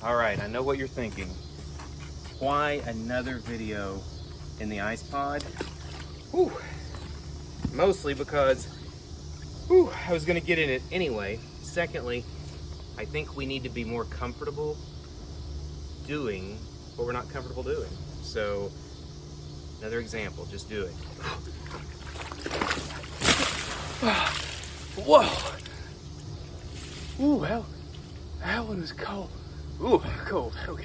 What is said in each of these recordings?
All right, I know what you're thinking. Why another video in the ice pod? Whew. Mostly because I was gonna get in it anyway. Secondly, I think we need to be more comfortable doing what we're not comfortable doing. So, another example, just do it. Whoa! Ooh, that one was cold. Ooh, cold. Okay.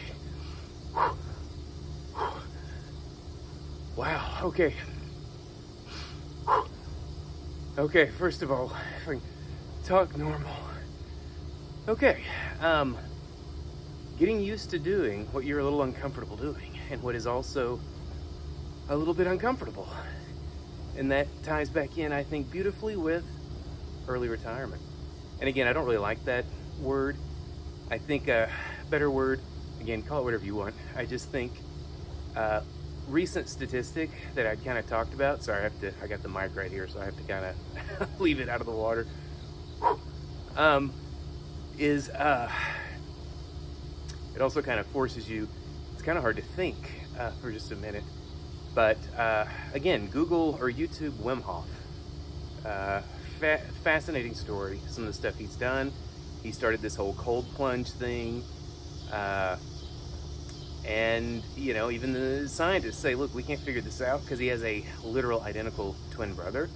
Wow. Okay. Okay. First of all, if I can talk normal. Okay. Getting used to doing what you're a little uncomfortable doing, and what is also a little bit uncomfortable, and that ties back in, I think, beautifully with early retirement. And again, I don't really like that word. I think a better word, again, call it whatever you want. I just think recent statistic that I kind of talked about. Sorry, I got the mic right here, so I have to kind of leave it out of the water. Is it also kind of forces you, it's kind of hard to think for just a minute. But again, Google or YouTube Wim Hof. Fascinating story, some of the stuff he's done. He started this whole cold plunge thing. And, you know, even the scientists say, look, we can't figure this out, because he has a literal identical twin brother.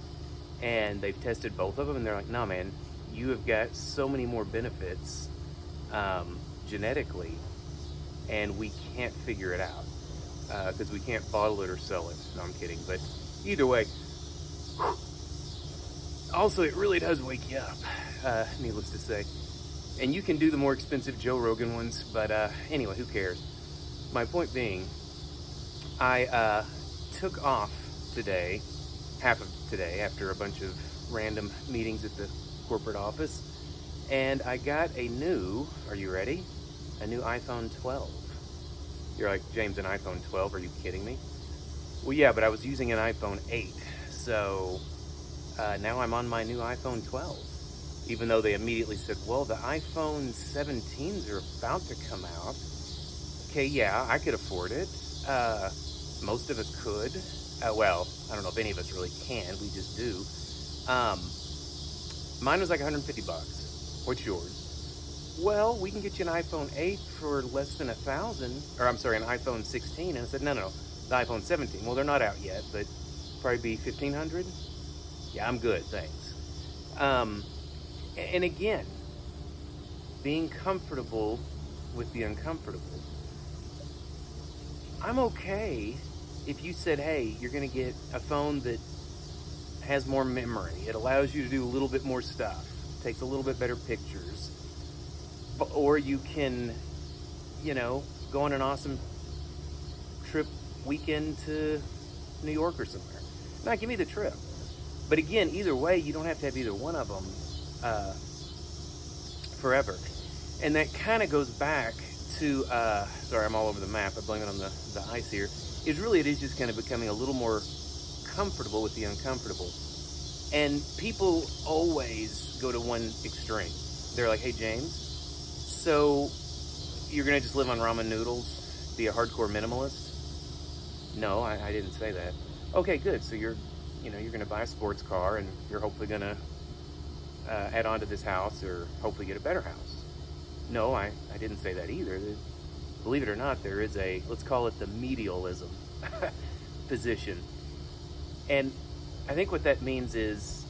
And they've tested both of them, and they're like, no, man, you have got so many more benefits genetically, and we can't figure it out because we can't bottle it or sell it. No, I'm kidding. But either way, also, it really does wake you up, needless to say. And you can do the more expensive Joe Rogan ones, but anyway, who cares? My point being, I took off today, half of today, after a bunch of random meetings at the corporate office, and I got a new, are you ready? A new iPhone 12. You're like, James, an iPhone 12? Are you kidding me? Well, yeah, but I was using an iPhone 8, so now I'm on my new iPhone 12. Even though they immediately said, well, the iPhone 17s are about to come out. Okay, yeah, I could afford it. Most of us could. Well, I don't know if any of us really can. We just do. Mine was like 150 bucks. What's yours? Well, we can get you an iPhone 8 for less than $1,000. Or I'm sorry, an iPhone 16. And I said, no, the iPhone 17. Well, they're not out yet, but probably be 1,500. Yeah, I'm good, thanks. And again, being comfortable with the uncomfortable. I'm okay if you said, hey, you're going to get a phone that has more memory. It allows you to do a little bit more stuff. Takes a little bit better pictures. Or you can, you know, go on an awesome trip weekend to New York or somewhere. Now, give me the trip. But again, either way, you don't have to have either one of them forever. And that kind of goes back to, sorry, I'm all over the map. I blame it on the ice here. Is really, it is just kind of becoming a little more comfortable with the uncomfortable. And people always go to one extreme. They're like, hey, James, so you're going to just live on ramen noodles, be a hardcore minimalist? No, I didn't say that. Okay, good. So you're going to buy a sports car, and you're hopefully going to add on to this house, or hopefully get a better house. No, I didn't say that either. Believe it or not, there is a, let's call it the medialism position. And I think what that means is,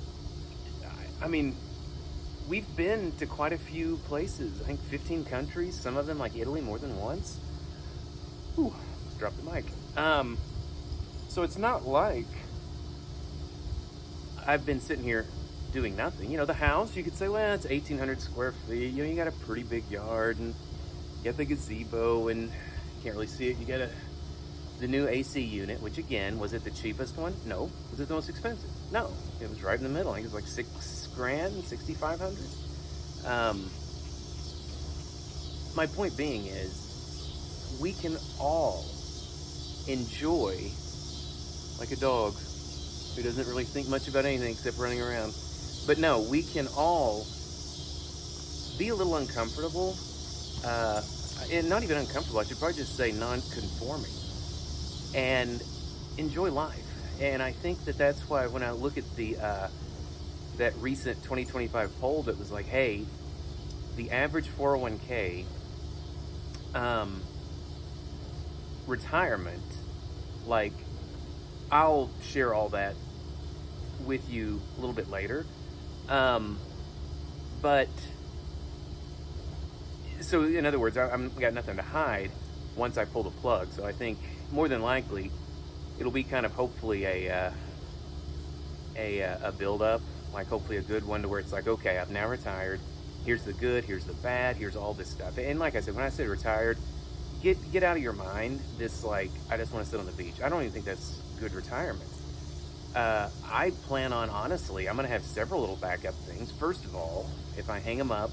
I mean, we've been to quite a few places. I think 15 countries, some of them like Italy more than once. Ooh, let's drop the mic. So it's not like I've been sitting here doing nothing. You know, the house, you could say, well, it's 1,800 square feet. You know, you got a pretty big yard, and you got the gazebo, and you can't really see it. You got the new AC unit, which again, was it the cheapest one? No. Was it the most expensive? No. It was right in the middle. I think it was like $6,000, $6,500. My point being is, we can all enjoy, like a dog who doesn't really think much about anything except running around. But no, we can all be a little uncomfortable. and not even uncomfortable, I should probably just say non-conforming, and enjoy life. And I think that that's why when I look at the that recent 2025 poll that was like, hey, the average 401k retirement, like, I'll share all that with you a little bit later. But so in other words, I'm got nothing to hide once I pull the plug. So I think more than likely it'll be kind of hopefully a build up, like hopefully a good one to where it's like, okay, I've now retired. Here's the good, here's the bad, here's all this stuff. And like I said, when I said retired, get out of your mind this like, I just want to sit on the beach. I don't even think that's good retirement. I plan on, honestly, I'm going to have several little backup things. First of all, if I hang them up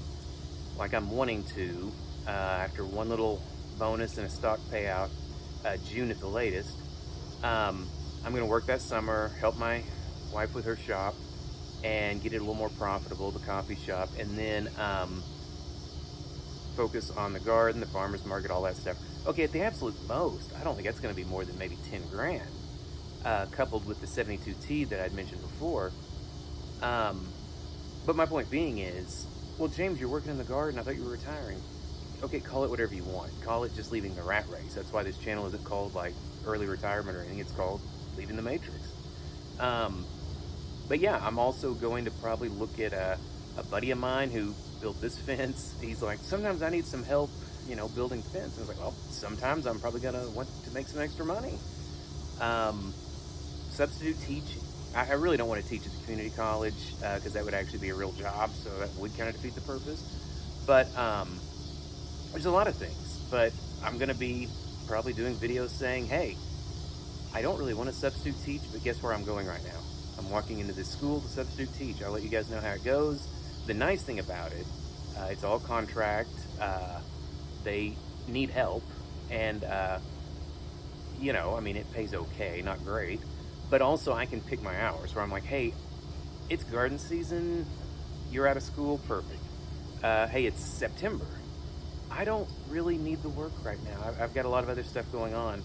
like I'm wanting to, after one little bonus and a stock payout, June at the latest, I'm going to work that summer, help my wife with her shop, and get it a little more profitable, the coffee shop, and then focus on the garden, the farmer's market, all that stuff. Okay, at the absolute most, I don't think that's going to be more than maybe 10 grand, coupled with the 72T that I'd mentioned before. But my point being is, well, James, you're working in the garden. I thought you were retiring. Okay, call it whatever you want. Call it just leaving the rat race. That's why this channel isn't called like early retirement or anything. It's called leaving the matrix. But yeah, I'm also going to probably look at a buddy of mine who built this fence. He's like, sometimes I need some help, you know, building fence. And I was like, well, sometimes I'm probably gonna want to make some extra money. Substitute teaching. I really don't want to teach at the community college because that would actually be a real job, so that would kind of defeat the purpose. But there's a lot of things. But I'm gonna be probably doing videos saying, hey, I don't really want to substitute teach, but guess where I'm going right now? I'm walking into this school to substitute teach. I'll let you guys know how it goes. The nice thing about it, it's all contract. They need help, and you know, I mean, it pays okay, not great, but also I can pick my hours where I'm like, hey, it's garden season, you're out of school, perfect. Hey, it's September. I don't really need the work right now. I've got a lot of other stuff going on,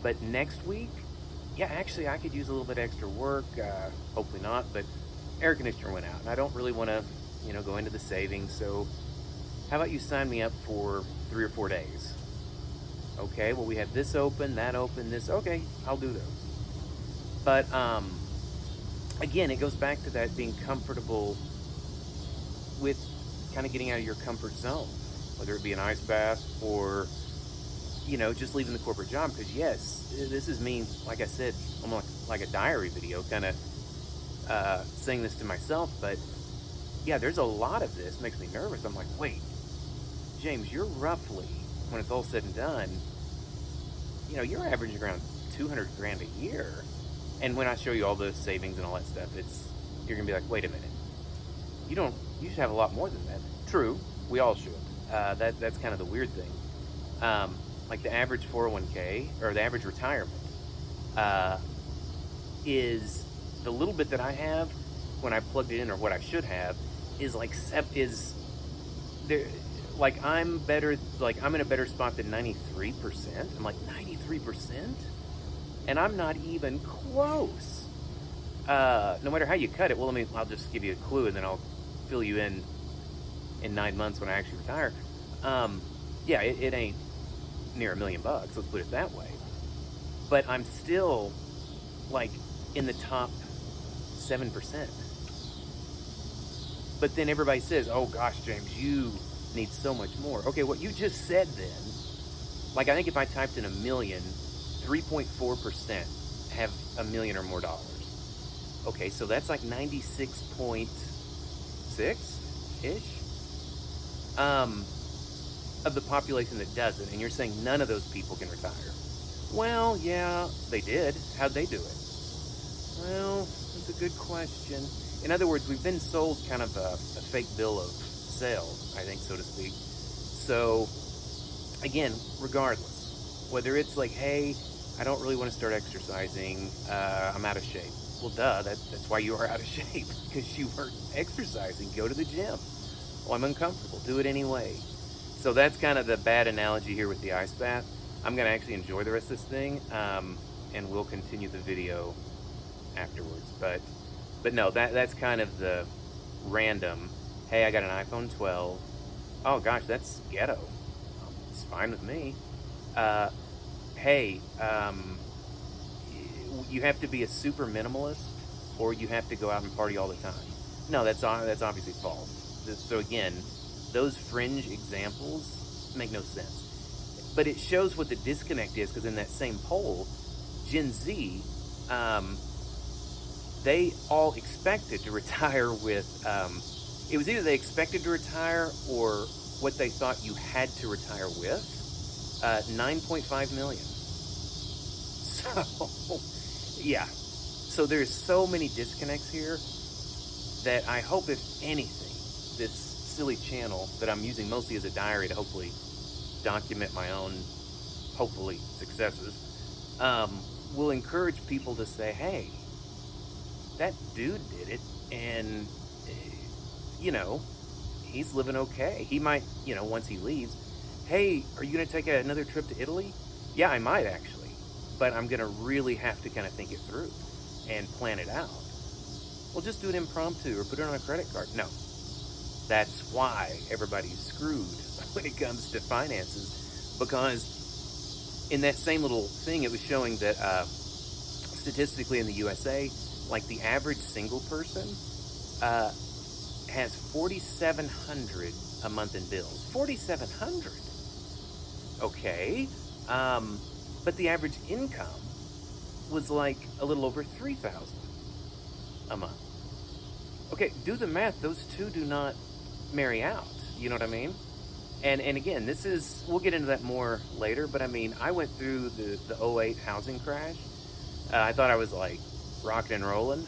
but next week, yeah, actually, I could use a little bit extra work. Hopefully not, but air conditioner went out, and I don't really want to, you know, go into the savings. So, how about you sign me up for 3 or 4 days? Okay, well, we have this open, that open, this. Okay, I'll do those. But again, it goes back to that being comfortable with kind of getting out of your comfort zone, whether it be an ice bath or, you know, just leaving the corporate job. Because yes, this is me, like I said, almost like a diary video, kind of saying this to myself. But yeah, there's a lot of this makes me nervous. I'm like, wait, James, you're roughly, when it's all said and done, you know, you're averaging around 200 grand a year. And when I show you all the savings and all that stuff, you're gonna be like, wait a minute, you should have a lot more than that. True, we all should. That's kind of the weird thing. Like the average 401k or the average retirement is the little bit that I have when I plugged it in, or what I should have, is like like I'm better, like I'm in a better spot than 93%. I'm like 93%, and I'm not even close. No matter how you cut it, well, I'll just give you a clue, and then I'll fill you in 9 months when I actually retire. Yeah, it ain't near $1 million, let's put it that way. But I'm still like in the top 7%. But then everybody says, oh gosh, James, you need so much more. Okay, what you just said then, like I think if I typed in 1 million, 3.4% have $1 million or more dollars. Okay, so that's like 96.6-ish of the population that doesn't. And you're saying none of those people can retire. Well, yeah, they did. How'd they do it? Well, that's a good question. In other words, we've been sold kind of a fake bill of sale, I think, so to speak. So, again, regardless, whether it's like, hey, I don't really want to start exercising, I'm out of shape. Well, duh, that's why you are out of shape, because you weren't exercising. Go to the gym. Well, I'm uncomfortable. Do it anyway. So that's kind of the bad analogy here with the ice bath. I'm gonna actually enjoy the rest of this thing, and we'll continue the video afterwards. But no, that's kind of the random. Hey, I got an iPhone 12. Oh gosh, that's ghetto. It's fine with me. Hey, you have to be a super minimalist, or you have to go out and party all the time. No, that's obviously false. So again, those fringe examples make no sense. But it shows what the disconnect is, because in that same poll, Gen Z, they all expected to retire with, it was either they expected to retire or what they thought you had to retire with, 9.5 million. So, yeah. So there's so many disconnects here that I hope, if anything, this silly channel that I'm using mostly as a diary to hopefully document my own, hopefully, successes, will encourage people to say, hey, that dude did it, and, you know, he's living okay. He might, you know, once he leaves, hey, are you going to take another trip to Italy? Yeah, I might actually, but I'm going to really have to kind of think it through and plan it out. Well, just do it impromptu or put it on a credit card. No. That's why everybody's screwed when it comes to finances, because in that same little thing, it was showing that statistically in the USA, like the average single person has $4,700 a month in bills. $4,700. Okay, but the average income was like a little over $3,000 a month. Okay, do the math. Those two do not marry out. You know what I mean? And again, this is, we'll get into that more later, but I mean, I went through the 08 housing crash. I thought I was like rocking and rolling.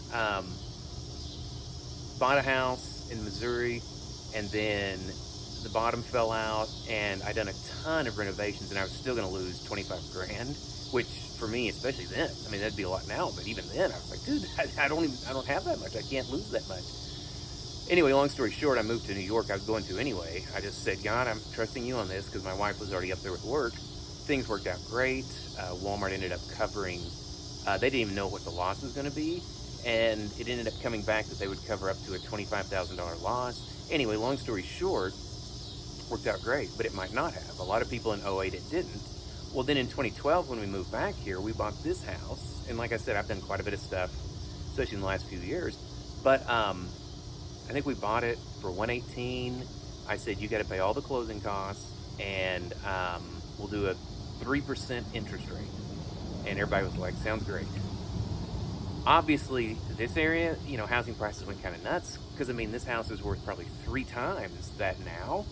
Bought a house in Missouri, and then the bottom fell out, and I'd done a ton of renovations, and I was still going to lose 25 grand, which for me, especially then, I mean, that'd be a lot now, but even then I was like, dude, I don't have that much. I can't lose that much. Anyway, long story short, I moved to New York. I was going to anyway. I just said, God, I'm trusting you on this, because my wife was already up there with work. Things worked out great. Walmart ended up covering, they didn't even know what the loss was going to be, and it ended up coming back that they would cover up to a $25,000 loss. Anyway, long story short, worked out great, but it might not have. A lot of people in 08, it didn't. Well, then in 2012, when we moved back here, we bought this house, and like I said, I've done quite a bit of stuff, especially in the last few years, but I think we bought it for $118. I said, you got to pay all the closing costs, and we'll do a 3% interest rate. And everybody was like, sounds great. Obviously, this area, you know, housing prices went kind of nuts, because, I mean, this house is worth probably 3 times that now.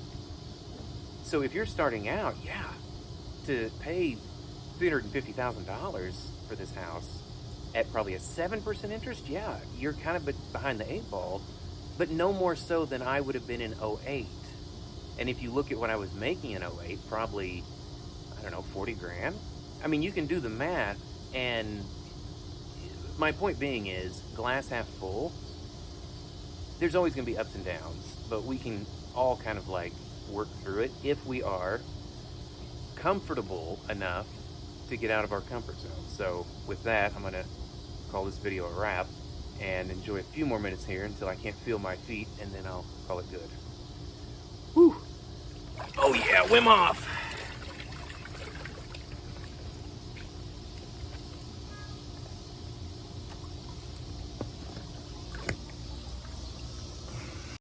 So if you're starting out, yeah, to pay $350,000 for this house at probably a 7% interest, yeah, you're kind of behind the 8 ball, but no more so than I would have been in 08. And if you look at what I was making in 08, probably, I don't know, 40 grand. I mean, you can do the math, and my point being is, glass half full, there's always going to be ups and downs, but we can all kind of like work through it if we are comfortable enough to get out of our comfort zone. So with that, I'm going to call this video a wrap and enjoy a few more minutes here until I can't feel my feet, and then I'll call it good. Whew. Oh yeah, Wim Hof.